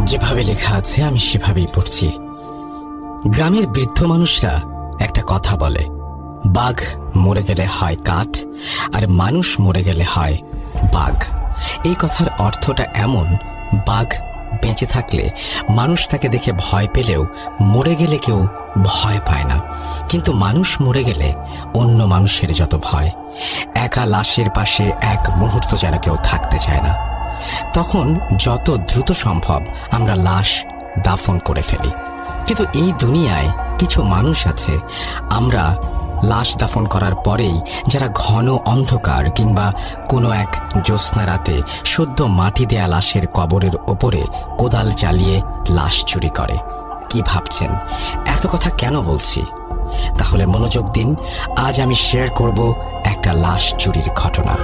যেভাবে লেখা আছে আমি সেভাবেই পড়ছি। গ্রামের বৃদ্ধ মানুষরা একটা কথা বলে, বাঘ মরে গেলে হয় কাঠ, আর মানুষ মরে গেলে হয় বাঘ। এই কথার অর্থটা এমন, বাঘ বেঁচে থাকলে মানুষ তাকে দেখে ভয় পেলেও মরে গেলে কেউ ভয় পায় না, কিন্তু মানুষ মরে গেলে অন্য মানুষের যত ভয়, একা লাশের পাশে এক মুহূর্ত যেন কেউ থাকতে চায় না। তখন যত দ্রুত সম্ভব আমরা লাশ দাফন করে ফেলি। কিন্তু এই দুনিয়ায় কিছু মানুষ আছে, আমরা লাশ দাফন করার পরেই যারা ঘন অন্ধকার কিংবা কোনো এক জ্যোৎস্না রাতে সদ্য মাটি দেয়া লাশের কবরের ওপরে কোদাল চালিয়ে লাশ চুরি করে। কি ভাবছেন এত কথা কেন বলছি? তাহলে মনোযোগ দিন, আজ আমি শেয়ার করব একটা লাশ চুরির ঘটনা।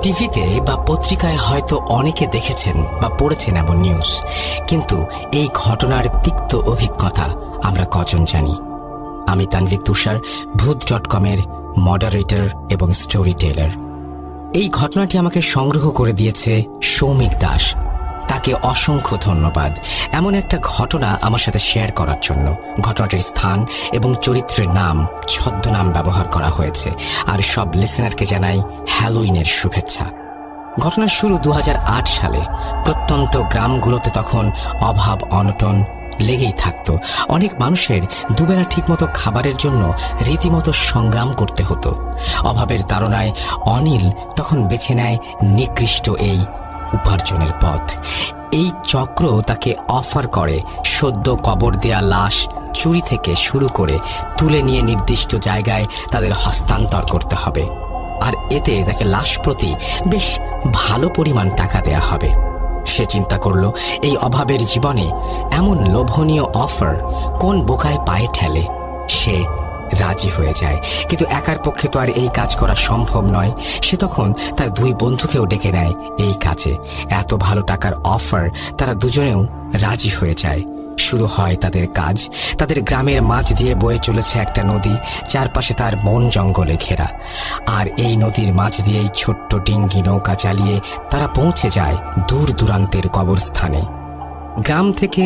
টিভিতে বা পত্রিকায় হয়তো অনেকে দেখেছেন বা পড়েছেন এমন নিউজ, কিন্তু এই ঘটনার তিক্ত অভিজ্ঞতা আমরা কজন জানি? আমি তানভীর তুষার, ভূত.com-এর মডারেটর এবং স্টোরি টেলার। এই ঘটনাটি আমাকে সংগ্রহ করে দিয়েছে সৌমিক দাস। তাকে অসংখ্য ধন্যবাদ এমন একটা ঘটনা আমার সাথে শেয়ার করার জন্য। ঘটনাটির স্থান এবং চরিত্রের নাম ছদ্মনাম ব্যবহার করা হয়েছে, আর সব লিসেনারকে জানাই হ্যালোইনের শুভেচ্ছা। ঘটনার শুরু 2008 সালে। প্রত্যন্ত গ্রামগুলোতে তখন অভাব অনটন লেগেই থাকতো। অনেক মানুষের দুবেলা ঠিকমতো খাবারের জন্য রীতিমতো সংগ্রাম করতে হতো। অভাবের তাড়নায় অনিল তখন বেছে নেয় নিকৃষ্ট এই উপার্জনের পথ। এই চক্র তাকে অফার করে সদ্য কবর দেয়া লাশ চুরি থেকে শুরু করে তুলে নিয়ে নির্দিষ্ট জায়গায় তাদের হস্তান্তর করতে হবে, আর এতে তাকে লাশ প্রতি বেশ ভালো পরিমাণ টাকা দেয়া হবে। সে চিন্তা করলো, এই অভাবের জীবনে এমন লোভনীয় অফার কোন বোকায় পায়ে ঠেলে। সে রাজি হয়ে যায়, কিন্তু একার পক্ষে তো আর এই কাজ করা সম্ভব নয়। সে তখন তার দুই বন্ধুকেও ডেকে নেয় এই কাজে। এত ভালো টাকার অফার, তারা দুজনেও রাজি হয়ে যায়। শুরু হয় তাদের কাজ। তাদের গ্রামের মাঝ দিয়ে বয়ে চলেছে একটা নদী, চারপাশে তার বন জঙ্গলে ঘেরা। আর এই নদীর মাঝ দিয়েই ছোট্ট ডিঙ্গি নৌকা চালিয়ে তারা পৌঁছে যায় দূর দূরান্তের কবরস্থানে। গ্রাম থেকে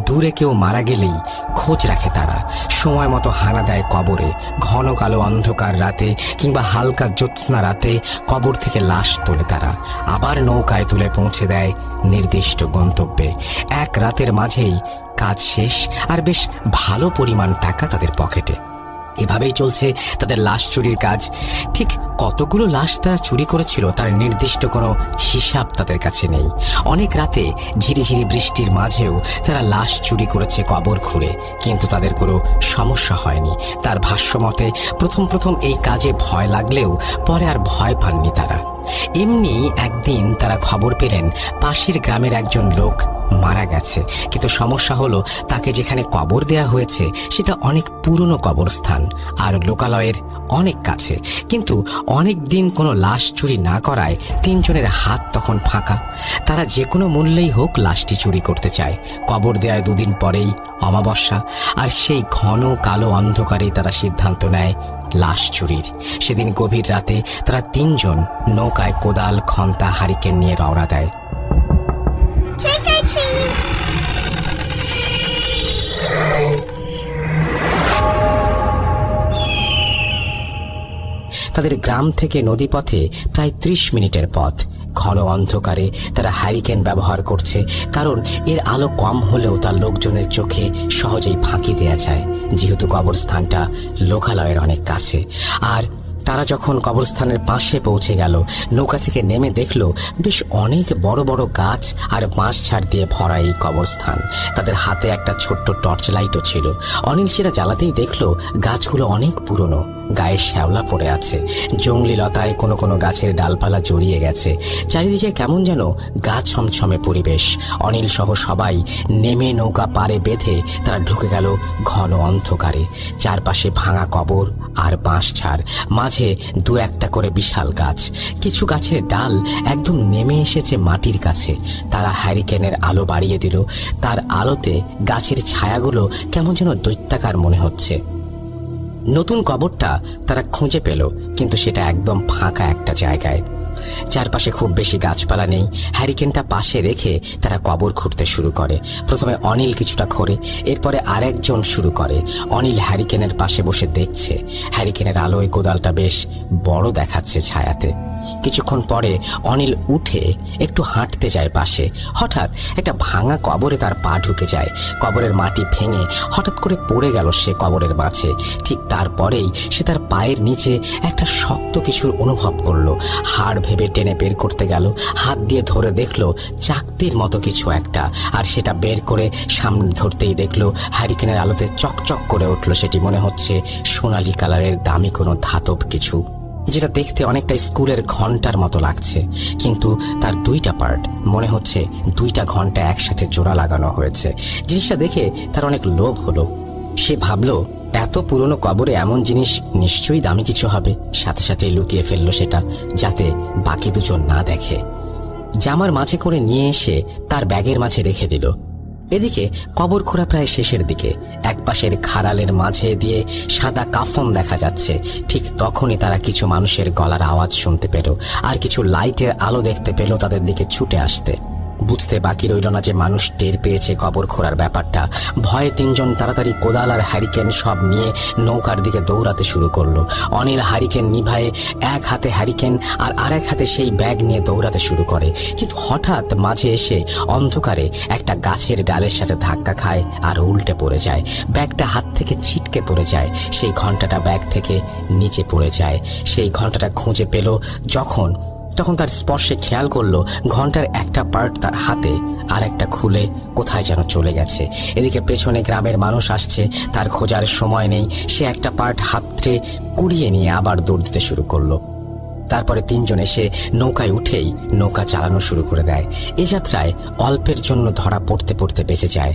দূরে কেউ মারা গেলেই খোঁজ রাখে তারা, সময় মতো হানা দেয় কবরে। ঘন কালো অন্ধকার রাতে কিংবা হালকা জ্যোৎস্না রাতে কবর থেকে লাশ তোলে তারা, আবার নৌকায় তুলে পৌঁছে দেয় নির্দিষ্ট গন্তব্যে। এক রাতের মাঝেই কাজ শেষ, আর বেশ ভালো পরিমাণ টাকা তাদের পকেটে। এভাবেই চলছে তাদের লাশ চুরির কাজ। ঠিক কতগুলো লাশ তারা চুরি করেছিল তার নির্দিষ্ট কোনো হিসাব তাদের কাছে নেই। অনেক রাতে ঝিরিঝিরি বৃষ্টির মাঝেও তারা লাশ চুরি করেছে কবর খুঁড়ে, কিন্তু তাদের কোনো সমস্যা হয়নি। তার ভাষ্যমতে প্রথম এই কাজে ভয় লাগলেও পরে আর ভয় পাননি তারা। এমনি একদিন তারা খবর পেলেন পাশের গ্রামের একজন লোক মারা গেছে, কিন্তু সমস্যা হলো তাকে যেখানে কবর দেয়া হয়েছে সেটা অনেক পুরনো কবরস্থান আর লোকালয়ের অনেক কাছে। কিন্তু অনেক দিন কোনো লাশ চুরি না করায় তিনজনের হাত তখন ফাঁকা। তারা যে কোনো মূল্যেই হোক লাশটি চুরি করতে চায়। কবর দেওয়ার দুদিন পরেই অমাবস্যা, আর সেই ঘন কালো অন্ধকারেই তারা সিদ্ধান্ত নেয় লাশ চুরির। সেদিন গভীর রাতে তারা তিনজন নৌকায় কোদাল, খন্তা, হারিকেন নিয়ে রওনা দেয়। তাদের গ্রাম থেকে নদীপথে প্রায় 30 মিনিটের পথ। ঘন অন্ধকারে তারা হ্যারিকেন ব্যবহার করছে, কারণ এর আলো কম হলেও তার লোকজনের চোখে সহজেই ফাঁকি দেয়া যায়, যেহেতু কবরস্থানটা লোকালয়ের অনেক কাছে। আর তারা যখন কবরস্থানের পাশে পৌঁছে গেল, নৌকা থেকে নেমে দেখলো বেশ অনেক বড় বড় গাছ আর বাঁশ ঝাড় দিয়ে ভরা এই কবরস্থান। তাদের হাতে একটা ছোট্ট টর্চ লাইটও ছিল। অনিল সেটা জ্বালাতেই দেখলো গাছগুলো অনেক পুরনো, গায়ে শ্যাওলা পড়ে আছে, জংলি লতায় কোনো কোনো গাছের ডালপালা জড়িয়ে গেছে। চারিদিকে কেমন যেন গা ছমছমে পরিবেশ। অনিল সহ সবাই নেমে নৌকা পাড়ে বেঁধে তারা ঢুকে গেল ঘন অন্ধকারে। চারপাশে ভাঙা কবর আর বাঁশ ঝাড়, মাঝে দু একটা করে বিশাল গাছ। কিছু গাছের ডাল একদম নেমে এসেছে মাটির কাছে। তারা হ্যারিকেনের আলো বাড়িয়ে দিল। তার আলোতে গাছের ছায়াগুলো কেমন যেন দৈত্যাকার মনে হচ্ছে। নতুন কবরটা তারা খুঁজে পেল, কিন্তু সেটা একদম ফাঁকা একটা জায়গায়। চারপাশে খুব বেশি গাছপালা নেই। হ্যারিকেনটা পাশে রেখে তারা কবর খুঁড়তে শুরু করে। প্রথমে অনিল কিছুটা খোঁড়ে, এরপরে আরেকজন শুরু করে। অনিল হ্যারিকেনের পাশে বসে দেখছে। হ্যারিকেনের আলোয় কোদালটা বেশ বড় দেখাচ্ছে ছায়াতে। কিছুক্ষণ পরে অনিল উঠে একটু হাঁটতে যায় পাশে। হঠাৎ একটা ভাঙা কবরে তার পা ঢুকে যায়। কবরের মাটি ভেঙে হঠাৎ করে পড়ে গেল সে কবরের মাঝে। ঠিক তারপরেই সে তার পায়ের নিচে একটা শক্ত কিছুর অনুভব করলো। হাড় ভেবে টেনে বের করতে গেল, হাত দিয়ে ধরে দেখলো চাকতির মতো কিছু একটা, আর সেটা বের করে সামনে ধরতেই দেখলো হ্যারিকেনের আলোতে চকচক করে উঠলো। সেটি মনে হচ্ছে সোনালি কালারের দামি কোনো ধাতব কিছু, যেটা দেখতে অনেকটা স্কুলের ঘন্টার মতো লাগছে, কিন্তু তার দুইটা পার্ট, মনে হচ্ছে দুইটা ঘন্টা একসাথে জোড়া লাগানো হয়েছে। জিনিসটা দেখে তার অনেক লোভ হলো। সে ভাবলো এত পুরনো কবরে এমন জিনিস নিশ্চয়ই দামি কিছু হবে। সাথে সাথে লুকিয়ে ফেললো সেটা, যাতে বাকি দুজন না দেখে। জামার মাঝে করে নিয়ে এসে তার ব্যাগের মাঝে রেখে দিল। এদিকে কবর খোঁড়া প্রায় শেষের দিকে। এক পাশের খাড়ালের মাঝে দিয়ে সাদা কাফন দেখা যাচ্ছে। ঠিক তখনই তারা কিছু মানুষের গলার আওয়াজ শুনতে পেল, আর কিছু লাইটের আলো দেখতে পেল তাদের দিকে ছুটে আসতে। বুঝতে বাকি রইল না যে মানুষ টের পেয়েছে কবর খোঁড়ার ব্যাপারটা। ভয়ে তিনজন তাড়াতাড়ি কোদাল আর হ্যারিকেন সব নিয়ে নৌকার দিকে দৌড়াতে শুরু করলো। অনিল হ্যারিকেন নিভায়ে এক হাতে হ্যারিকেন আর আরেক হাতে সেই ব্যাগ নিয়ে দৌড়াতে শুরু করে। কিন্তু হঠাৎ মাঝে এসে অন্ধকারে একটা গাছের ডালের সাথে ধাক্কা খায় আর উল্টে পড়ে যায়। ব্যাগটা হাত থেকে ছিটকে পড়ে যায়। সেই ঘন্টাটা ব্যাগ থেকে নিচে পড়ে যায়। সেই ঘন্টাটা খুঁজে পেল তখন তার স্পর্শে খেয়াল করলো ঘন্টার একটা পার্ট তার হাতে, আর একটা খুলে কোথায় যেন চলে গেছে। এদিকে পেছনে গ্রামের মানুষ আসছে, তার খোঁজার সময় নেই। সে একটা পার্ট হাতড়ে কুড়িয়ে নিয়ে আবার দৌড় দিতে শুরু করলো। তারপরে তিনজন এসে নৌকায় উঠেই নৌকা চালানো শুরু করে দেয়। এ যাত্রায় অল্পের জন্য ধরা পড়তে পড়তে বেঁচে যায়।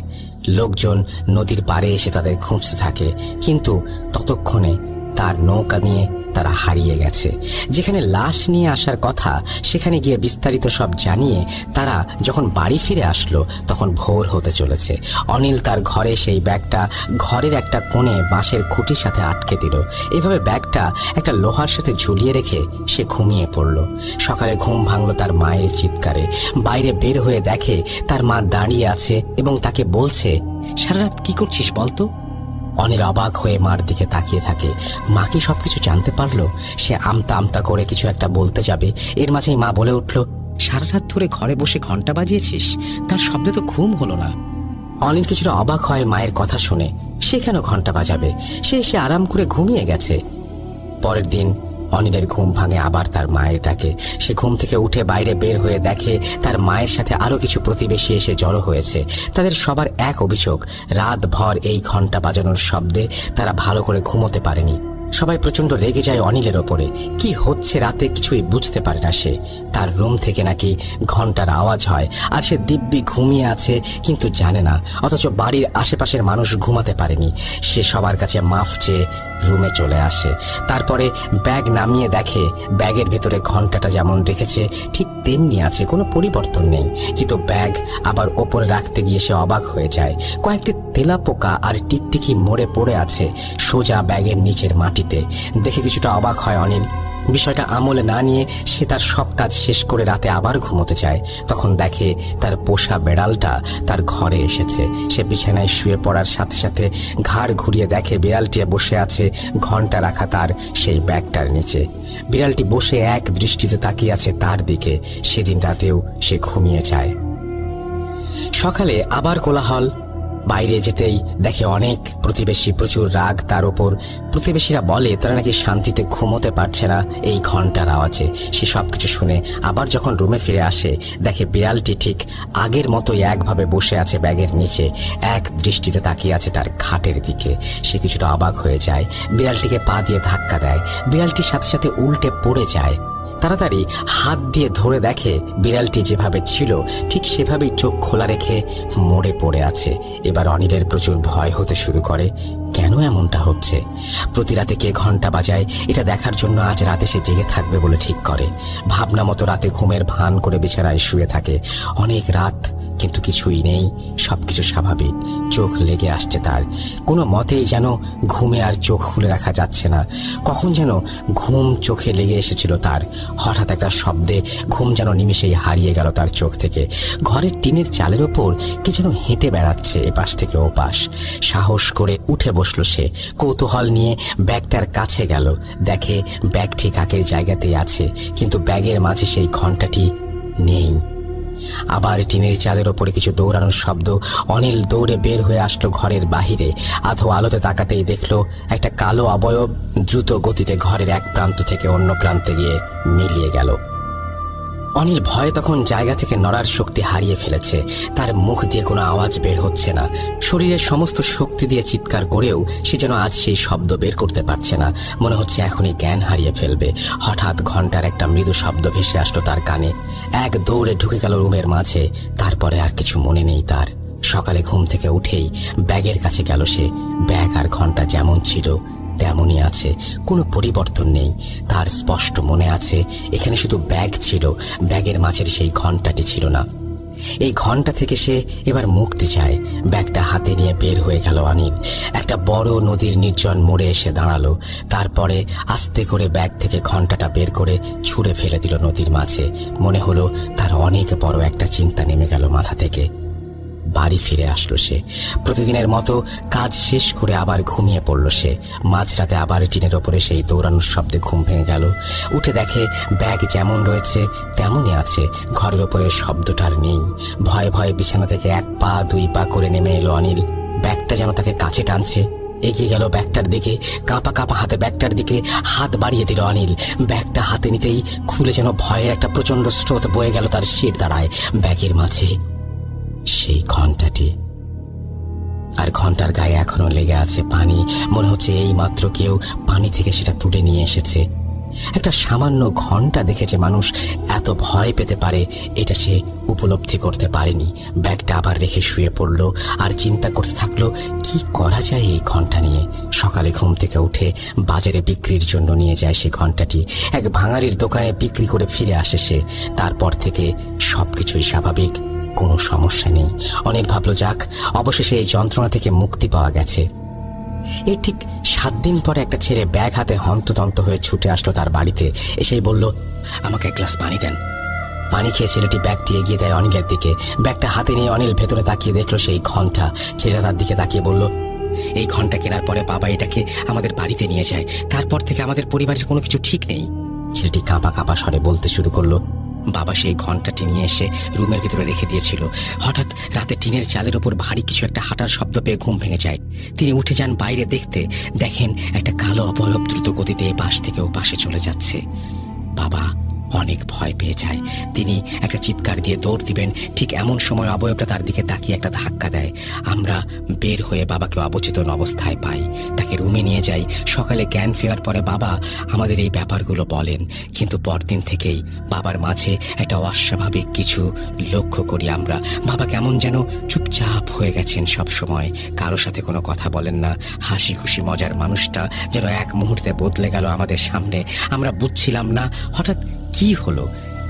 লোকজন নদীর পাড়ে এসে তাদের খুঁজতে থাকে, কিন্তু ততক্ষণে তার নৌকা নিয়ে তারা হারিয়ে গেছে। যেখানে লাশ নিয়ে আসার কথা সেখানে গিয়ে বিস্তারিত সব জানিয়ে তারা যখন বাড়ি ফিরে আসলো তখন ভোর হতে চলেছে। অনিল তার ঘরে সেই ব্যাগটা ঘরের একটা কোণে বাঁশের খুঁটির সাথে আটকে দিল। এভাবে ব্যাগটা একটা লোহার সাথে ঝুলিয়ে রেখে সে ঘুমিয়ে পড়ল। সকালে ঘুম ভাঙল তার মায়ের চিৎকারে। বাইরে বের হয়ে দেখে তার মা দাঁড়িয়ে আছে এবং তাকে বলছে, সারা রাত কি করছিস বলতো? অনিল অবাক হয়ে মার দিকে তাকিয়ে থাকে। মা কি সবকিছু জানতে পারলো? সে আমতা আমতা করে কিছু একটা বলতে যাবে, এর মাঝেই মা বলে উঠল, সারা রাত ধরে ঘরে বসে ঘন্টা বাজিয়েছিস, তার শব্দে তো ঘুম হলো না। অনিল কিছুটা অবাক হয় মায়ের কথা শুনে। সে কেন ঘন্টা বাজাবে? সে এসে আরাম করে ঘুমিয়ে গেছে। পরের দিন অনিলের ঘুম ভাঙে আবার তার মায়ের ডাকে। সে ঘুম থেকে উঠে বাইরে বের হয়ে দেখে তার মায়ের সাথে আরো কিছু প্রতিবেশী এসে জড়ো হয়েছে। তাদের সবার এক অভিযোগ, রাত ভর এই ঘন্টা বাজানোর শব্দে তারা ভালো করে ঘুমোতে পারেনি। সবাই প্রচন্ড রেগে যায় অনিলের ওপরে। কি হচ্ছে রাতে কিছুই বুঝতে পারে না সে। তার রুম থেকে নাকি ঘন্টার আওয়াজ হয়, আর সে দিব্যি ঘুমিয়ে আছে কিন্তু জানে না। অথচ বাড়ির আশেপাশের মানুষ ঘুমাতে পারেনি। সে সবার কাছে মাফ চেয়ে রুমে চলে আসে। তারপরে ব্যাগ নামিয়ে দেখে ব্যাগের ভেতরে ঘন্টাটা যেমন রেখেছে ঠিক তেমনি আছে, কোনো পরিবর্তন নেই। কিন্তু ব্যাগ আবার ওপরে রাখতে গিয়ে সে অবাক হয়ে যায়। কয়েকটি তেলাপোকা আর টিকটিকি মরে পড়ে আছে সোজা ব্যাগের নিচের মাটিতে। দেখে কিছুটা অবাক হয় অনিল। বিষয়টা আমলে না নিয়ে সে তার সব কাজ শেষ করে রাতে আবার ঘুমোতে যায়। তখন দেখে তার পোষা বেড়ালটা তার ঘরে এসেছে। সে বিছানায় শুয়ে পড়ার সাথে সাথে ঘাড় ঘুরিয়ে দেখে বিড়ালটি বসে আছে ঘন্টা রাখা তার সেই ব্যাগটার নিচে। বিড়ালটি বসে এক দৃষ্টিতে তাকিয়ে আছে তার দিকে। সেদিন রাতেও সে ঘুমিয়ে যায়। সকালে আবার কোলাহল। বাইরে যেতেই দেখে অনেক প্রতিবেশী, প্রচুর রাগ তার ওপর। প্রতিবেশীরা বলে তারা নাকি শান্তিতে ঘুমোতে পারছে না এই ঘন্টার আওয়াজে। সে সব কিছু শুনে আবার যখন রুমে ফিরে আসে দেখে বিড়ালটি ঠিক আগের মতোই একভাবে বসে আছে ব্যাগের নিচে, এক দৃষ্টিতে তাকিয়ে আছে তার খাটের দিকে। সে কিছুটা অবাক হয়ে যায়, বিড়ালটিকে পা দিয়ে ধাক্কা দেয়। বিড়ালটির সাথে সাথে উল্টে পড়ে যায়। তাড়াতাড়ি হাত দিয়ে ধরে দেখে বিড়ালটি যেভাবে ছিল ঠিক সেভাবেই চোখ খোলা রেখে মরে পড়ে আছে। এবার অনিলের প্রচুর ভয় হতে শুরু করে। কেন এমনটা হচ্ছে? প্রতি রাতে কে ঘন্টা বাজায় এটা দেখার জন্য আজ রাতে সে জেগে থাকবে বলে ঠিক করে। ভাবনা মতো রাতে ঘুমের ভান করে বিছানায় শুয়ে থাকে। অনেক রাত কিন্তু কিছুই নেই, সবকিছু স্বাভাবিক। চোখ লেগে আসছে তার, কোনো মতেই যেন ঘুমে আর চোখ খুলে রাখা যাচ্ছে না। কখন যেন ঘুম চোখে লেগে এসেছিল তার। হঠাৎ একটা শব্দে ঘুম যেন নিমেষেই হারিয়ে গেল তার চোখ থেকে। ঘরের টিনের চালের ওপর কে যেন হেঁটে বেড়াচ্ছে এপাশ থেকে ওপাশ। সাহস করে উঠে বসলো সে, কৌতূহল নিয়ে ব্যাগটার কাছে গেল। দেখে ব্যাগ ঠিক আগের জায়গাতেই আছে, কিন্তু ব্যাগের মাঝে সেই ঘণ্টাটি নেই। আবার টিনের চালের ওপরে কিছু দৌড়ানোর শব্দ। অনিল দৌড়ে বের হয়ে আসলো ঘরের বাহিরে। আধো আলোতে তাকাতেই দেখলো একটা কালো অবয়ব দ্রুত গতিতে ঘরের এক প্রান্ত থেকে অন্য প্রান্তে গিয়ে মিলিয়ে গেল। অনিল ভয়ে তখন জায়গা থেকে নড়ার শক্তি হারিয়ে ফেলেছে। তার মুখ দিয়ে কোনো আওয়াজ বের হচ্ছে না। শরীরের সমস্ত শক্তি দিয়ে চিৎকার করেও সে যেন আজ সেই শব্দ বের করতে পারছে না। মনে হচ্ছে এখনই জ্ঞান হারিয়ে ফেলবে। হঠাৎ ঘন্টার একটা মৃদু শব্দ ভেসে আসলো তার কানে। এক দৌড়ে ঢুকে গেল রুমের মাঝে। তারপরে আর কিছু মনে নেই তার। সকালে ঘুম থেকে উঠেই ব্যাগের কাছে গেল সে। ব্যাগ আর ঘন্টা যেমন ছিল তেমনই আছে, কোনো পরিবর্তন নেই। তার স্পষ্ট মনে আছে এখানে শুধু ব্যাগ ছিল, ব্যাগের মাঝের সেই ঘণ্টাটি ছিল না। এই ঘণ্টা থেকে সে এবার মুক্তি চায়। ব্যাগটা হাতে নিয়ে বের হয়ে গেল অনিল। একটা বড় নদীর নির্জন মোড়ে এসে দাঁড়ালো। তারপরে আস্তে করে ব্যাগ থেকে ঘণ্টাটা বের করে ছুঁড়ে ফেলে দিল নদীর মাঝে। মনে হলো তার অনেক বড় একটা চিন্তা নেমে গেল মাথা থেকে। বাড়ি ফিরে আসলো সে। প্রতিদিনের মতো কাজ শেষ করে আবার ঘুমিয়ে পড়ল সে। মাঝরাতে আবার টিনের ওপরে সেই দৌড়ানোর শব্দে ঘুম ভেঙে গেল। উঠে দেখে ব্যাগ যেমন রয়েছে তেমনই আছে, ঘরের ওপরে শব্দটার নেই। ভয়ে ভয়ে বিছানা থেকে 1 পা 2 পা করে নেমে এলো অনিল। ব্যাগটা যেন তাকে কাছে টানছে। এগিয়ে গেল ব্যাগটার দিকে, কাঁপা কাঁপা হাতে ব্যাগটার দিকে হাত বাড়িয়ে দিল অনিল। ব্যাগটা হাতে নিতেই খুলে যেন ভয়ের একটা প্রচণ্ড স্রোত বয়ে গেল তার শির দাঁড়ায়। ব্যাগের মাঝে সেই ঘণ্টাটি, আর ঘণ্টার গায়ে এখনো লেগে আছে পানি। মনে হচ্ছে এই মাত্র কেউ পানি থেকে সেটা তুলে নিয়ে এসেছে। একটা সামান্য ঘণ্টা দেখেছে মানুষ এত ভয় পেতে পারে, এটা সে উপলব্ধি করতে পারেনি। ব্যাগটা আবার রেখে শুয়ে পড়ল আর চিন্তা করতে থাকলো কি করা যায় এই ঘণ্টা নিয়ে। সকালে ঘুম থেকে উঠে বাজারে বিক্রির জন্য নিয়ে যায় সেই ঘণ্টাটি। এক ভাঙারির দোকানে বিক্রি করে ফিরে আসে সে। তারপর থেকে সবকিছুই স্বাভাবিক, কোনো সমস্যা নেই। অনিল ভাবলো যাক, অবশেষে এই যন্ত্রণা থেকে মুক্তি পাওয়া গেছে। এর ঠিক 7 দিন পরে একটা ছেলে ব্যাগ হাতে হন্তদন্ত হয়ে ছুটে আসলো তার বাড়িতে। এসেই বলল, আমাকে 1 গ্লাস পানি দেন। পানি খেয়ে ছেলেটি ব্যাগটি এগিয়ে দেয় অনিলের দিকে। ব্যাগটা হাতে নিয়ে অনিল ভেতরে তাকিয়ে দেখলো সেই ঘণ্টা। ছেলেটা তার দিকে তাকিয়ে বলল, এই ঘণ্টা কেনার পরে বাবা এটাকে আমাদের বাড়িতে নিয়ে যায়। তারপর থেকে আমাদের পরিবারের কোনো কিছু ঠিক নেই। ছেলেটি কাঁপা কাঁপা স্বরে বলতে শুরু করলো, বাবা সেই ঘণ্টাটি নিয়ে এসে রুমের ভিতরে রেখে দিয়েছিল। হঠাৎ রাতে টিনের চালের ওপর ভারী কিছু একটা হাঁটার শব্দ পেয়ে ঘুম ভেঙে যায়। তিনি উঠে যান বাইরে দেখতে। দেখেন একটা কালো অবয়ব দ্রুত গতিতে এপাশ থেকে ওপাশে চলে যাচ্ছে। বাবা অনেক ভয় পেয়ে যায়। তিনি একটা চিৎকার দিয়ে দৌড় দিবেন, ঠিক এমন সময় অবয়বটা তার দিকে তাকিয়ে একটা ধাক্কা দেয়। আমরা বের হয়ে বাবাকে অবচেতন অবস্থায় পাই। তাকে রুমে নিয়ে যাই। সকালে জ্ঞান ফেরার পরে বাবা আমাদের এই ব্যাপারগুলো বলেন, কিন্তু পরদিন থেকেই বাবার মাঝে একটা অস্বাভাবিক কিছু লক্ষ্য করি আমরা। বাবা কেমন যেন চুপচাপ হয়ে গেছেন সব সময়, কারোর সাথে কোনো কথা বলেন না। হাসি খুশি মজার মানুষটা যেন এক মুহূর্তে বদলে গেল আমাদের সামনে। আমরা বুঝছিলাম না হঠাৎ কি হলো।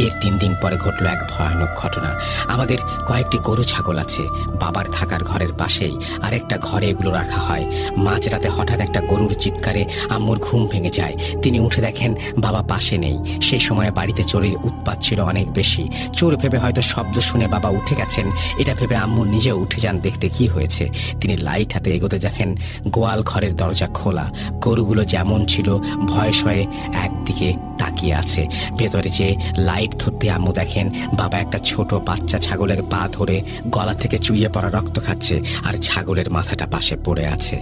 এর 3 দিন পরে ঘটল এক ভয়ানক ঘটনা। আমাদের কয়েকটি গরু ছাগল আছে। বাবার থাকার ঘরের পাশেই আরেকটা ঘরে এগুলো রাখা হয়। মাঝরাতে হঠাৎ একটা গরুর চিৎকারে আম্মুর ঘুম ভেঙে যায়। তিনি উঠে দেখেন বাবা পাশে নেই। সেই সময় বাড়িতে চোরের উৎপাত ছিল অনেক বেশি। চোর ভেবে হয়তো শব্দ শুনে বাবা উঠে গেছেন, এটা ভেবে আম্মু নিজেও উঠে যান দেখতে কি হয়েছে। তিনি লাইট হাতে এগোতে দেখেন গোয়াল ঘরের দরজা খোলা। গরুগুলো যেমন ছিল ভয়ে শয়ে একদিকে তাকিয়ে আছে। ভেতরে যে লাইট ধরতে আম্মু দেখেন বাবা একটা ছোট বাচ্চা ছাগলের পা ধরে গলা থেকে চুইয়ে পড়া রক্ত খাচ্ছে, আর ছাগলের মাথাটা পাশে পড়ে আছে।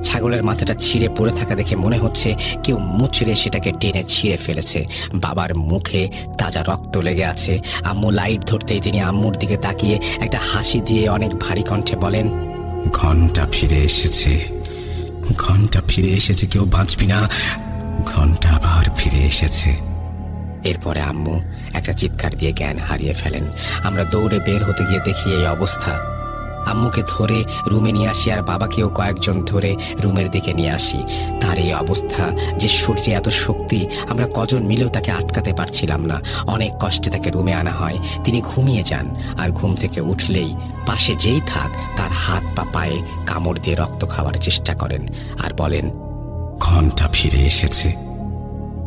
ছাগলের মাথাটা ছিঁড়ে পড়ে থাকা দেখে মনে হচ্ছে কেউ মুচড়ে সেটাকে টেনে ছিঁড়ে ফেলেছে। বাবার মুখে তাজা রক্ত লেগে আছে। আম্মু লাইট ধরতেই তিনি আম্মুর দিকে তাকিয়ে একটা হাসি দিয়ে অনেক ভারী কণ্ঠে বলেন, ঘণ্টা ফিরে এসেছে, ঘণ্টা ফিরে এসেছে, কেউ বাঁচবি না, ঘণ্টা আবার ফিরে এসেছে। এরপরে আম্মু একটা চিৎকার দিয়ে জ্ঞান হারিয়ে ফেলেন। আমরা দৌড়ে বের হতে গিয়ে দেখি এই অবস্থা। আম্মুকে ধরে রুমে নিয়ে আসি আর বাবাকেও কয়েকজন ধরে রুমের দিকে নিয়ে আসি। তার এই অবস্থা, যে শরীরে এত শক্তি, আমরা কজন মিলেও তাকে আটকাতে পারছিলাম না। অনেক কষ্টে তাকে রুমে আনা হয়। তিনি ঘুমিয়ে যান আর ঘুম থেকে উঠলেই পাশে যেই থাক তার হাত পা পায়ে কামড় দিয়ে রক্ত খাওয়ার চেষ্টা করেন আর বলেন, ঘন্টা ফিরে এসেছে।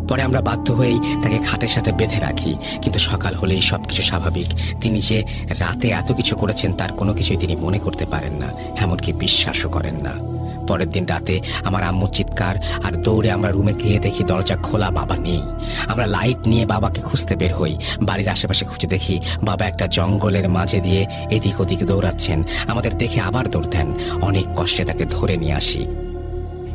পরে আমরা বাধ্য হয়েই তাকে খাটের সাথে বেঁধে রাখি, কিন্তু সকাল হলেই সবকিছু স্বাভাবিক। তিনি যে রাতে এত কিছু করেছেন তার কোনো কিছুই তিনি মনে করতে পারেন না, এমনকি বিশ্বাসও করেন না। পরের দিন রাতে আমার আম্মুর চিৎকার আর দৌড়ে আমরা রুমে গিয়ে দেখি দরজা খোলা, বাবা নেই। আমরা লাইট নিয়ে বাবাকে খুঁজতে বের হই। বাড়ির আশেপাশে খুঁজে দেখি বাবা একটা জঙ্গলের মাঝে দিয়ে এদিক ওদিক দৌড়াচ্ছেন। আমাদের দেখে আবার দৌড় দেন। অনেক কষ্টে তাকে ধরে নিয়ে আসি।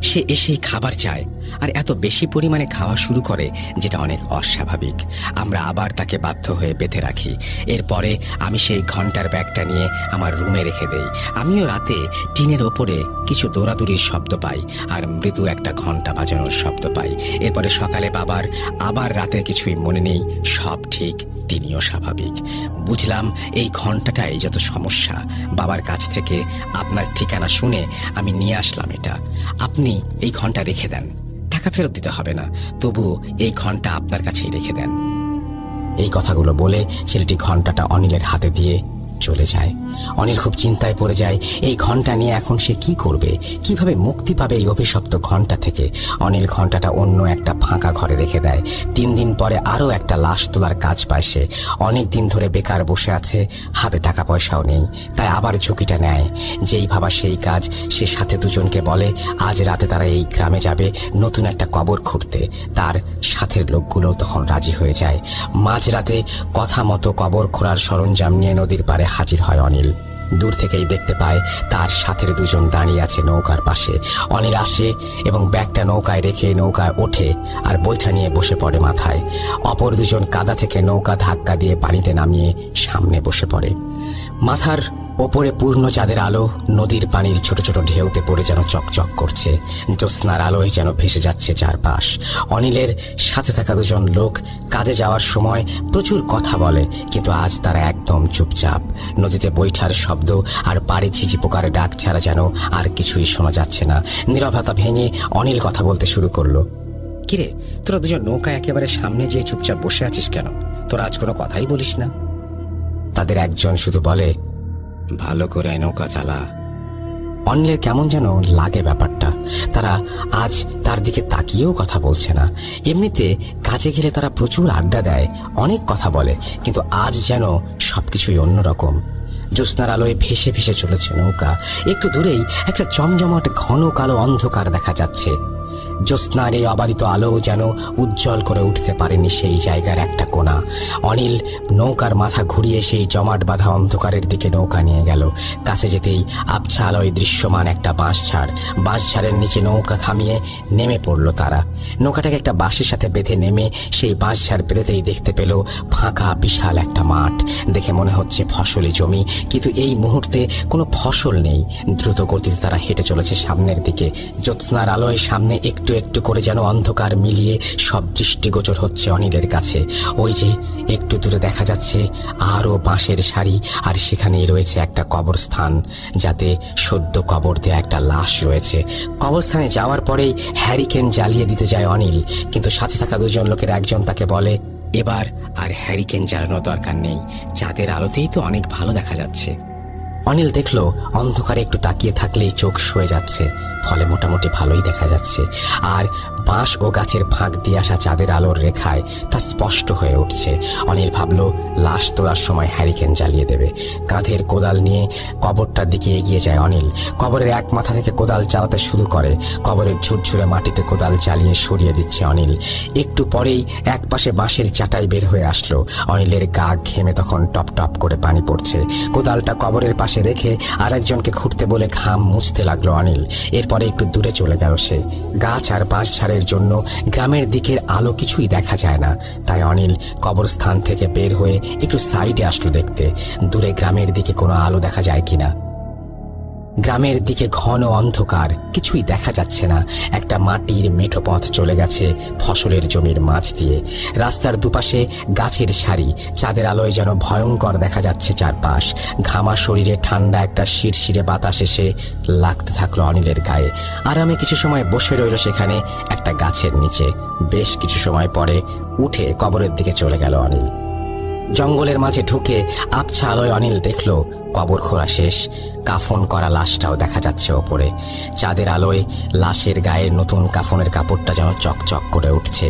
সে এসেই খাবার চায় আর এত বেশি পরিমাণে খাওয়া শুরু করে, যেটা অনেক অস্বাভাবিক। আমরা আবার তাকে বাধ্য হয়ে বেঁধে রাখি। এরপরে আমি সেই ঘন্টার ব্যাগটা নিয়ে আমার রুমে রেখে দেই। আমিও রাতে টিনের ওপরে কিছু দৌড়াদৌড়ির শব্দ পাই আর মৃদু একটা ঘন্টা বাজানোর শব্দ পাই। এরপরে সকালে বাবার আবার রাতে কিছুই মনে নেই, সব ঠিক, তিনিও স্বাভাবিক। বুঝলাম এই ঘন্টাটাই যত সমস্যা। বাবার কাছ থেকে আপনার ঠিকানা শুনে আমি নিয়ে আসলাম এটা। আপনি এই ঘন্টা রেখে দেন, টাকা ফেরত দিতে হবে না, তবুও এই ঘন্টা আপনার কাছেই রেখে দেন। এই কথাগুলো বলে ছেলেটি ঘন্টাটা অনিলের হাতে দিয়ে চলে যায়। অনিল খুব চিন্তায় পড়ে যায়, এই ঘন্টা নিয়ে এখন সে কি করবে, কিভাবে মুক্তি পাবে এই অভিশপ্ত ঘন্টা থেকে। অনিল ঘন্টাটা অন্য একটা ফাঁকা ঘরে রেখে দেয়। 3 দিন পরে আরও একটা লাশ তোলার কাজ পায় সে। অনেক দিন ধরে বেকার বসে আছে, হাতে টাকা পয়সাও নেই, তাই আবার ঝুঁকিটা নেয়। যেই ভাবা সেই কাজ। সে সাথে দুজনকে বলে আজ রাতে তারা এই গ্রামে যাবে নতুন একটা কবর খুঁড়তে। তার সাথের লোকগুলো তখন রাজি হয়ে যায়। মাঝরাতে কথা মতো কবর খোঁড়ার সরঞ্জাম নিয়ে নদীর পাড়ে হাজির হয় অনিল। দূর থেকেই দেখতে পায় তার সাথের দুজন দাঁড়িয়ে আছে নৌকার পাশে। অনিল আসে এবং ব্যাগটা নৌকায় রেখে নৌকায় ওঠে আর বৈঠা নিয়ে বসে পড়ে মাথায়। অপর দুজন কাদা থেকে নৌকা ধাক্কা দিয়ে পানিতে নামিয়ে সামনে বসে পড়ে। মাথার ওপরে পূর্ণ চাঁদের আলো নদীর পানির ছোট ছোট ঢেউতে পড়ে যেন চকচক করছে। জ্যোৎস্নার আলোয় যেন ভেসে যাচ্ছে চারপাশ। অনিলের সাথে থাকা দুজন লোক কাজে যাওয়ার সময় প্রচুর কথা বলে, কিন্তু আজ তারা একদম চুপচাপ। নদীতে বৈঠার শব্দ আর পাড়ে ঝিঝি পোকার ডাক ছাড়া যেন আর কিছুই শোনা যাচ্ছে না। নীরবতা ভেঙে অনিল কথা বলতে শুরু করলো। কিরে, তোরা দুজন নৌকায় একেবারে সামনে যেয়ে চুপচাপ বসে আছিস কেন? তোরা আজ কোনো কথাই বলিস না? তাদের একজন শুধু বলে, ভালো করে নৌকা চালা। অনিলের কেমন যেন লাগে ব্যাপারটা। তারা আজ তার দিকে তাকিয়েও কথা বলছে না। এমনিতে কাজে গেলে তারা প্রচুর আড্ডা দেয়, অনেক কথা বলে, কিন্তু আজ যেন সবকিছুই অন্যরকম। জ্যোৎস্নার আলোয় ভেসে ভেসে চলেছে নৌকা। একটু দূরেই একটা জমজমাট ঘন কালো অন্ধকার দেখা যাচ্ছে। জ্যোৎস্নার এই অবারিত আলো যেন উজ্জ্বল করে উঠতে পারেনি সেই জায়গার একটা কোণা। অনিল নৌকার মাথা ঘুরিয়ে সেই জমাট বাঁধা অন্ধকারের দিকে নৌকা নিয়ে গেল। কাছে যেতেই আবছা আলোয় দৃশ্যমান একটা বাঁশঝাড়ের নিচে নৌকা থামিয়ে নেমে পড়ল তারা। নৌকাটাকে একটা বাঁশের সাথে বেঁধে নেমে সেই বাঁশঝাড় পেরোতেই দেখতে পেল ফাঁকা বিশাল একটা মাঠ। দেখে মনে হচ্ছে ফসলি জমি, কিন্তু এই মুহূর্তে কোনো ফসল নেই। দ্রুত গতিতে তারা হেঁটে চলেছে সামনের দিকে। জ্যোৎস্নার আলোয় সামনে একটু একটু করে যেন অন্ধকার মিলিয়ে সব দৃষ্টিগোচর হচ্ছে অনিলের কাছে। ওই যে একটু দূরে দেখা যাচ্ছে আরও বাঁশের সারি, আর সেখানেই রয়েছে একটা কবরস্থান, যাতে সদ্য কবর দেয়া একটা লাশ রয়েছে। কবরস্থানে যাওয়ার পরেই হ্যারিকেন জ্বালিয়ে দিতে যায় অনিল, কিন্তু সাথে থাকা দুজন লোকের একজন তাকে বলে, এবার আর হ্যারিকেন জ্বালানোর দরকার নেই, চাঁদের আলোতেই তো অনেক ভালো দেখা যাচ্ছে। অনিল দেখল অন্ধকারে একটু তাকিয়ে থাকলেই চোখ সয়ে যাচ্ছে, ফলে মোটামুটি ভালোই দেখা যাচ্ছে। আর বাঁশ ও গাছের ফাঁক দিয়ে আসা চাঁদের আলোর রেখায় তা স্পষ্ট হয়ে উঠছে। অনিল ভাবল লাশ তোলার সময় হ্যারিকেন জ্বালিয়ে দেবে। কাঁধের কোদাল নিয়ে কবরটার দিকে এগিয়ে যায় অনিল। কবরের এক মাথা থেকে কোদাল চালাতে শুরু করে। কবরের ঝুরঝুরে মাটিতে কোদাল চালিয়ে সরিয়ে দিচ্ছে অনিল। একটু পরেই এক পাশে বাঁশের চাটাই বের হয়ে আসলো। অনিলের গা ঘেমে তখন টপ টপ করে পানি পড়ছে। কোদালটা কবরের পাশে রেখে আরেকজনকে খুঁড়তে বলে ঘাম মুছতে লাগলো অনিল। এরপরে একটু দূরে চলে গেল সে। গাছ আর বাঁশঝাড়ের জন্য গ্রামের দিকের আলো কিছুই দেখা যায় না, তাই অনিল কবরস্থান থেকে বের হয়ে একটু সাইডে আসলো দেখতে দূরে গ্রামের দিকে কোনো আলো দেখা যায় কিনা। গ্রামের দিকে ঘন অন্ধকার, কিছুই দেখা যাচ্ছে না। একটা মাটির মেঠো পথ চলে গেছে ফসলের জমির মাঝ দিয়ে। রাস্তার দুপাশে গাছের সারি, চাঁদের আলোয় যেন ভয়ঙ্কর দেখা যাচ্ছে চারপাশ। ঘামা শরীরে ঠান্ডা একটা শিরশিরে বাতাস এসে লাগতে থাকলো অনিলের গায়ে। আরামে কিছু সময় বসে রইল সেখানে একটা গাছের নিচে। বেশ কিছু সময় পরে উঠে কবরের দিকে চলে গেল অনিল। জঙ্গলের মাঝে ঢুকে আবছা আলোয় অনিল দেখল কবর খোঁড়া শেষ। কাফন করা লাশটাও দেখা যাচ্ছে ওপরে। চাঁদের আলোয় লাশের গায়ে নতুন কাফনের কাপড়টা যেন চকচক করে উঠছে।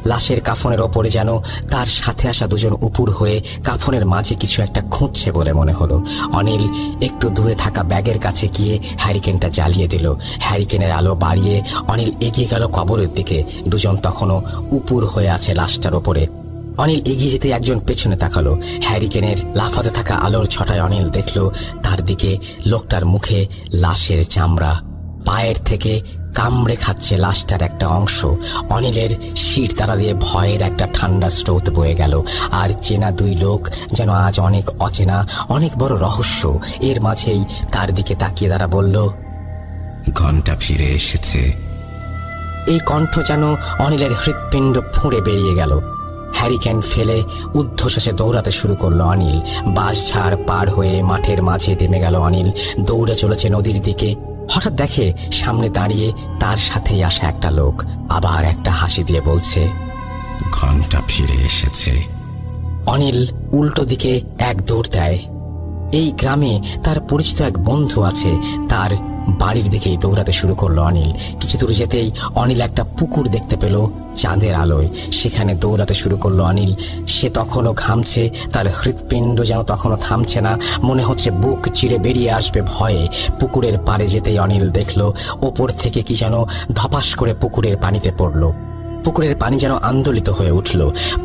লাশের কাফনের ওপরে যেন তার সাথে আসা দুজন উপুর হয়ে কাফনের মাঝে কিছু একটা খুঁজছে বলে মনে হলো। অনিল একটু দূরে থাকা ব্যাগের কাছে গিয়ে হ্যারিকেনটা জ্বালিয়ে দিল। হ্যারিকেনের আলো বাড়িয়ে অনিল এগিয়ে গেল কবরের দিকে। দুজন তখনও উপুর হয়ে আছে লাশটার ওপরে। অনিল এগিয়ে যেতে একজন পেছনে তাকালো। হ্যারিকেনের লাফাতে থাকা আলোর ছটায় অনিল দেখল তার দিকে লোকটার মুখে লাশের চামড়া। পায়ের থেকে কামড়ে খাচ্ছে লাশটার একটা অংশ। অনিলের শির তারা দিয়ে ভয়ের একটা ঠান্ডা স্রোত বয়ে গেল। আর চেনা দুই লোক যেন আজ অনেক অচেনা, অনেক বড় রহস্য। এর মাঝেই তার দিকে তাকিয়ে তারা বলল, ঘন্টা ফিরে এসেছে। এই কণ্ঠ যেন অনিলের হৃৎপিণ্ড ফুঁড়ে বেরিয়ে গেল। হ্যারিকেন ফেলে ঊর্ধ্বশ্বাসে দৌড়াতে শুরু করলো অনিল। বাঁশঝাড় পার হয়ে মাঠের মাঝে নেমে গেল অনিল। দৌড়ে চলেছে নদীর দিকে। হঠাৎ দেখে সামনে দাঁড়িয়ে তার সাথেই আসা একটা লোক আবার একটা হাসি দিয়ে বলছে, ঘন্টা ফিরে এসেছে। অনিল উল্টো দিকে এক দৌড় দেয়। এই গ্রামে তার পরিচিত এক বন্ধু আছে, তার বাড়ির দিকেই দৌড়াতে শুরু করলো অনিল। কিছু দূর যেতেই অনিল একটা পুকুর দেখতে পেল চাঁদের আলোয়। সেখানে দৌড়াতে শুরু করলো অনিল। সে তখনও ঘামছে, তার হৃৎপিণ্ড যেন তখনও থামছে না। মনে হচ্ছে বুক চিরে বেরিয়ে আসবে ভয়ে। পুকুরের পাড়ে যেতেই অনিল দেখল ওপর থেকে কি যেন ধপাস করে পুকুরের পানিতে পড়ল। পুকুরের পানি যেন আন্দোলিত হয়ে উঠল।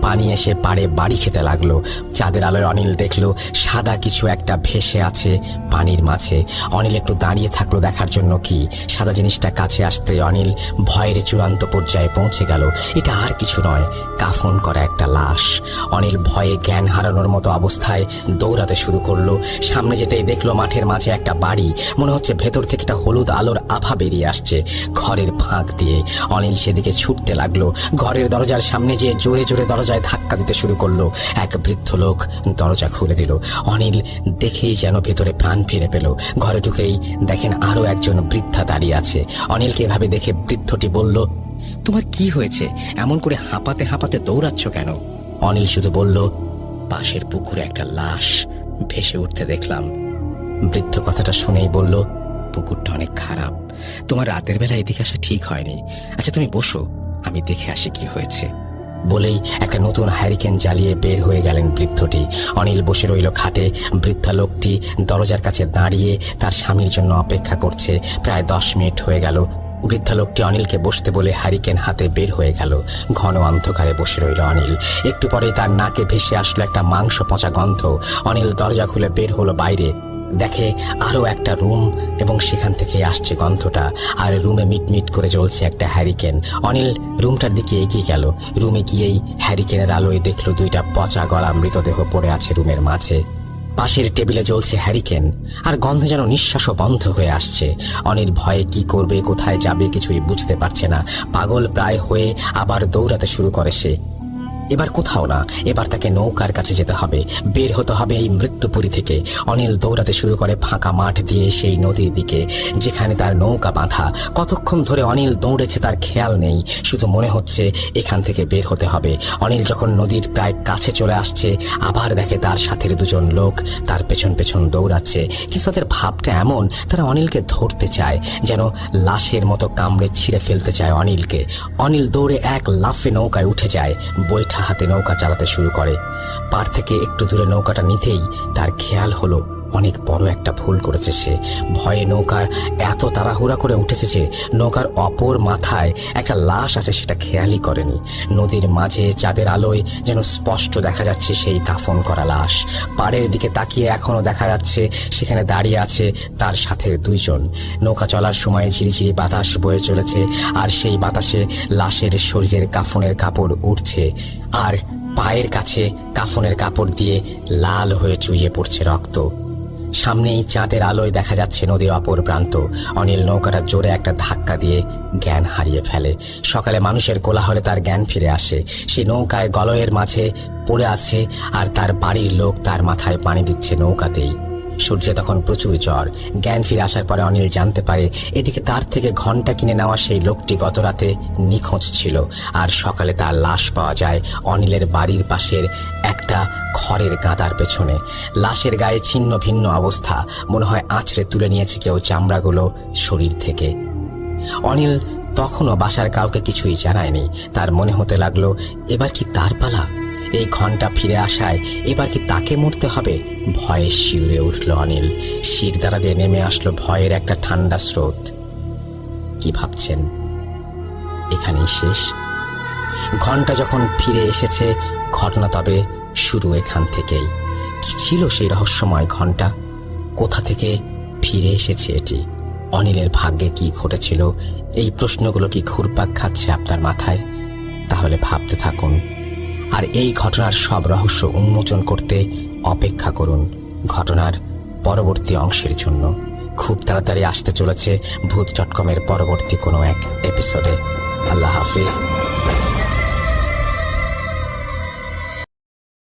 পানি এসে পাড়ে বাড়ি খেতে লাগলো। চাঁদের আলোয় অনিল দেখল সাদা কিছু একটা ভেসে আছে পানির মাঝে। অনিল একটু দাঁড়িয়ে থাকলো দেখার জন্য কি সাদা জিনিসটা কাছে আসতে অনিল ভয়ের চূড়ান্ত পর্যায়ে পৌঁছে গেল। এটা আর কিছু নয়, কাফন করা একটা লাশ। অনিল ভয়ে জ্ঞান হারানোর মতো অবস্থায় দৌড়াতে শুরু করলো। সামনে যেতেই দেখলো মাঠের মাঝে একটা বাড়ি। মনে হচ্ছে ভেতর থেকে একটা হলুদ আলোর আভা বেরিয়ে আসছে ঘরের ফাঁক দিয়ে। অনিল সেদিকে ছুটতে লাগলো। ঘরের দরজার সামনে যেয়ে জোরে জোরে দরজায় ধাক্কা দিতে শুরু করলো। এক বৃদ্ধ লোক দরজা খুলে দিল। অনিল দেখেই যেন ভেতরে প্রাণ ফিরে পেল। ঘরে ঢুকেই দেখেন আরো একজন বৃদ্ধা দাঁড়িয়ে আছে। অনিলকে এভাবে দেখে বৃদ্ধটি বলল, তোমার কি হয়েছে? এমন করে হাঁপাতে হাঁপাতে দৌড়াচ্ছ কেন? অনিল শুধু বলল, পাশের পুকুরে একটা লাশ ভেসে উঠতে দেখলাম। বৃদ্ধ কথাটা শুনেই বলল, পুকুরটা অনেক খারাপ, তোমার রাতের বেলা এদিকে আসা ঠিক হয়নি। আচ্ছা তুমি বসো, আমি দেখে আসি কি হয়েছে। বলেই একটা নতুন হ্যারিকেন জ্বালিয়ে বের হয়ে গেলেন বৃদ্ধটি। অনিল বসে রইল খাটে। বৃদ্ধা লোকটি দরজার কাছে দাঁড়িয়ে তার স্বামীর জন্য অপেক্ষা করছে। প্রায় 10 মিনিট হয়ে গেল। বৃদ্ধা লোকটি অনিলকে বসতে বলে হ্যারিকেন হাতে বের হয়ে গেল। ঘন অন্ধকারে বসে রইল অনিল। একটু পরেই তার নাকে ভেসে আসলো একটা মাংস পচা গন্ধ। অনিল দরজা খুলে বের হলো বাইরে। দেখে আরো একটা রুম এবং সেখান থেকে আসছে গন্ধটা। আর রুমে মিটমিট করে জ্বলছে একটা হ্যারিকেন। অনিল রুমটার দিকে এগিয়ে গেল। রুমে গিয়েই হ্যারিকেনের আলোয় দেখলো 2টা পচা গলা মৃতদেহ পড়ে আছে রুমের মাঝে। পাশের টেবিলে জ্বলছে হ্যারিকেন, আর গন্ধে যেন নিঃশ্বাসও বন্ধ হয়ে আসছে। অনিল ভয়ে কি করবে, কোথায় যাবে কিছুই বুঝতে পারছে না। পাগল প্রায় হয়ে আবার দৌড়াতে শুরু করে সে। এবার কোথাও না, এবার তাকে নৌকার কাছে যেতে হবে, বের হতে হবে এই মৃত্যুপুরী থেকে। অনিল দৌড়াতে শুরু করে ফাঁকা মাঠ দিয়ে সেই নদীর দিকে যেখানে তার নৌকা বাঁধা। কতক্ষণ ধরে অনিল দৌড়েছে তার খেয়াল নেই, শুধু মনে হচ্ছে এখান থেকে বের হতে হবে। অনিল যখন নদীর প্রায় কাছে চলে আসছে, আবার দেখে তার সাথের 2জন লোক তার পেছন পেছন দৌড়াচ্ছে। কিন্তু তাদের ভাবটা এমন, তারা অনিলকে ধরতে চায়, যেন লাশের মতো কামড়ে ছিঁড়ে ফেলতে চায় অনিলকে। অনিল দৌড়ে এক লাফে নৌকায় উঠে যায়। বৈঠা হাতে নৌকা চালাতে শুরু করে। পাড় থেকে একটু দূরে নৌকাটা নিতেই তার খেয়াল হলো অনেক বড় একটা ভুল করেছে সে। ভয়ে নৌকার এত তাড়াহুড়া করে উঠেছে যে নৌকার অপর মাথায় একটা লাশ আছে সেটা খেয়ালই করেনি। নদীর মাঝে চাঁদের আলোয় যেন স্পষ্ট দেখা যাচ্ছে সেই কাফন করা লাশ। পাড়ের দিকে তাকিয়ে এখনো দেখা যাচ্ছে সেখানে দাঁড়িয়ে আছে তার সাথে 2জন। নৌকা চলার সময় ঝিরিঝিরি বাতাস বয়ে চলেছে, আর সেই বাতাসে লাশের শরীরের কাফনের কাপড় উঠছে, আর পায়ের কাছে কাফনের কাপড় দিয়ে লাল হয়ে চুইয়ে পড়ছে রক্ত। সামনেই চাঁদের আলোয় দেখা যাচ্ছে নদীর অপর প্রান্ত। অনিল নৌকাটা জোরে একটা ধাক্কা দিয়ে জ্ঞান হারিয়ে ফেলে। সকালে মানুষের কোলাহলে তার জ্ঞান ফিরে আসে। সে নৌকায় গলয়ের মাঝে পড়ে আছে, আর তার বাড়ির লোক তার মাথায় পানি দিচ্ছে নৌকাতেই। সূর্যে তখন প্রচুর জ্বর। জ্ঞান ফিরে আসার পরে অনিল জানতে পারে এদিকে তার থেকে ঘন্টা কিনে নেওয়া সেই লোকটি গত রাতে নিখোঁজ ছিল, আর সকালে তার লাশ পাওয়া যায় অনিলের বাড়ির পাশের একটা খড়ের গাদার পেছনে। লাশের গায়ে ছিন্ন ভিন্ন অবস্থা, মনে হয় আঁচড়ে তুলে নিয়েছে কেউ চামড়াগুলো শরীর থেকে। অনিল তখনও বাসার কাউকে কিছুই জানায়নি। তার মনে হতে লাগলো এবার কি তার পালা? এই ঘন্টা ফিরে আসায় এবার কি তাকে মরতে হবে? ভয়ে শিউরে উঠল অনিল। শিরদাঁড়া দিয়ে নেমে আসলো ভয়ের একটা ঠান্ডা স্রোত। কি ভাবছেন এখানেই শেষ? ঘন্টা যখন ফিরে এসেছে, ঘটনা তবে শুরু এখান থেকেই। কি ছিল সেই রহস্যময় ঘন্টা? কোথা থেকে ফিরে এসেছে এটি? অনিলের ভাগ্যে কি ঘটেছিল? এই প্রশ্নগুলো কি ঘুরপাক খাচ্ছে আপনার মাথায়? তাহলে ভাবতে থাকুন, আর এই ঘটনার সব রহস্য উন্মোচন করতে অপেক্ষা করুন ঘটনার পরবর্তী অংশের জন্য। খুব তাড়াতাড়ি আসতে চলেছে ভূত.com-এর পরবর্তী কোনো এক এপিসোডে। আল্লাহ হাফিজ।